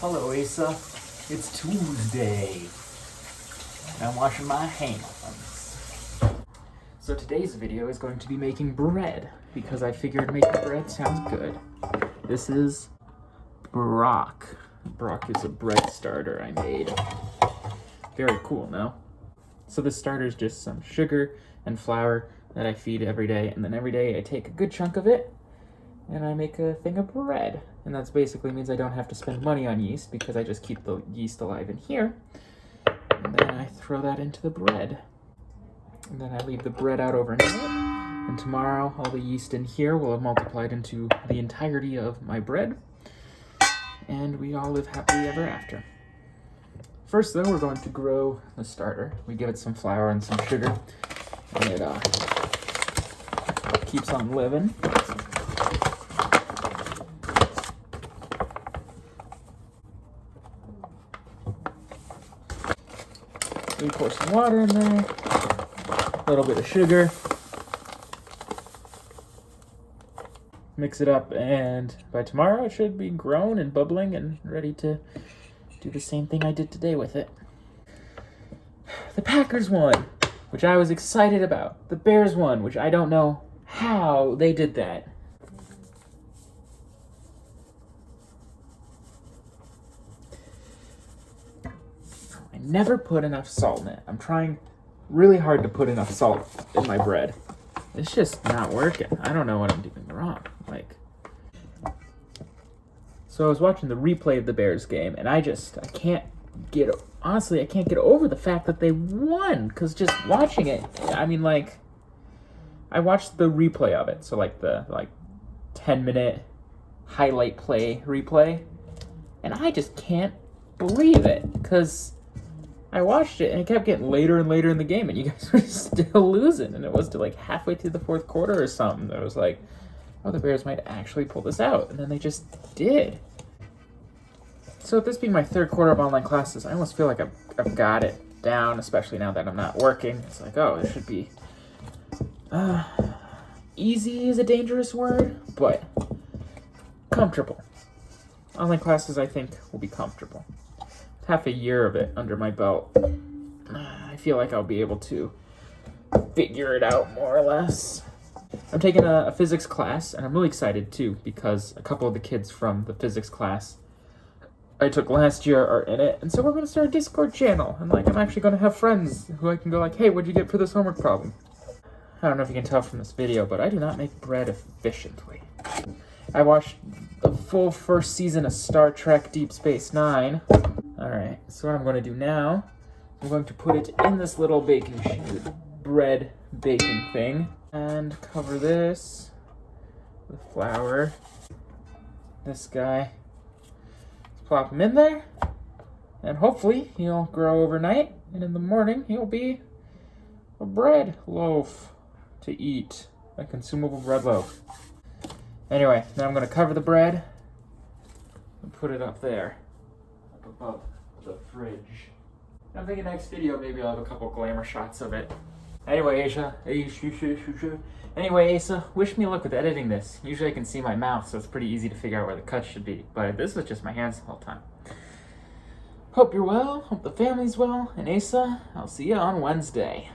Hello, Asa. It's Tuesday, and I'm washing my hands. So today's video is going to be making bread, because I figured making bread sounds good. This is Brock. Brock is a bread starter I made. Very cool, no? So the starter is just some sugar and flour that I feed every day, and then every day I take a good chunk of it and I make a thing of bread. And that basically means I don't have to spend money on yeast because I just keep the yeast alive in here. And then I throw that into the bread. And then I leave the bread out overnight. And tomorrow, all the yeast in here will have multiplied into the entirety of my bread. And we all live happily ever after. First, though, we're going to grow the starter. We give it some flour and some sugar. And it keeps on living. We pour some water in there, a little bit of sugar, mix it up, and by tomorrow it should be grown and bubbling and ready to do the same thing I did today with it. The Packers won, which I was excited about. The Bears won, which I don't know how they did that. I never put enough salt in it. I'm trying really hard to put enough salt in my bread. It's just not working. I don't know what I'm doing wrong. So I was watching the replay of the Bears game, and I can't get over the fact that they won. Because just watching it, I watched the replay of it. So the 10-minute highlight play replay, and I just can't believe it. Because I watched it, and it kept getting later and later in the game, and you guys were still losing. And it was to halfway through the fourth quarter or something. I was like, oh, the Bears might actually pull this out. And then they just did. So with this being my third quarter of online classes, I almost feel like I've got it down, especially now that I'm not working. It's like, oh, it should be... easy is a dangerous word, but comfortable. Online classes, I think, will be comfortable. Half a year of it under my belt, I feel like I'll be able to figure it out more or less. I'm taking a physics class, and I'm really excited too, because a couple of the kids from the physics class I took last year are in it, and so we're going to start a Discord channel, and I'm actually going to have friends who I can go hey, what'd you get for this homework problem? I don't know if you can tell from this video, but I do not make bread efficiently. I watched the full first season of Star Trek Deep Space Nine. Alright, so what I'm going to do now, I'm going to put it in this little bread baking thing, and cover this with flour. This guy. Plop him in there, and hopefully he'll grow overnight, and in the morning he'll be a bread loaf to eat, a consumable bread loaf. Anyway, now I'm going to cover the bread and put it up there, up above the fridge. I'm thinking next video maybe I'll have a couple glamour shots of it. Anyway, Asa, wish me luck with editing this. Usually I can see my mouth, so it's pretty easy to figure out where the cuts should be. But this was just my hands the whole time. Hope you're well, hope the family's well, and Asa, I'll see you on Wednesday.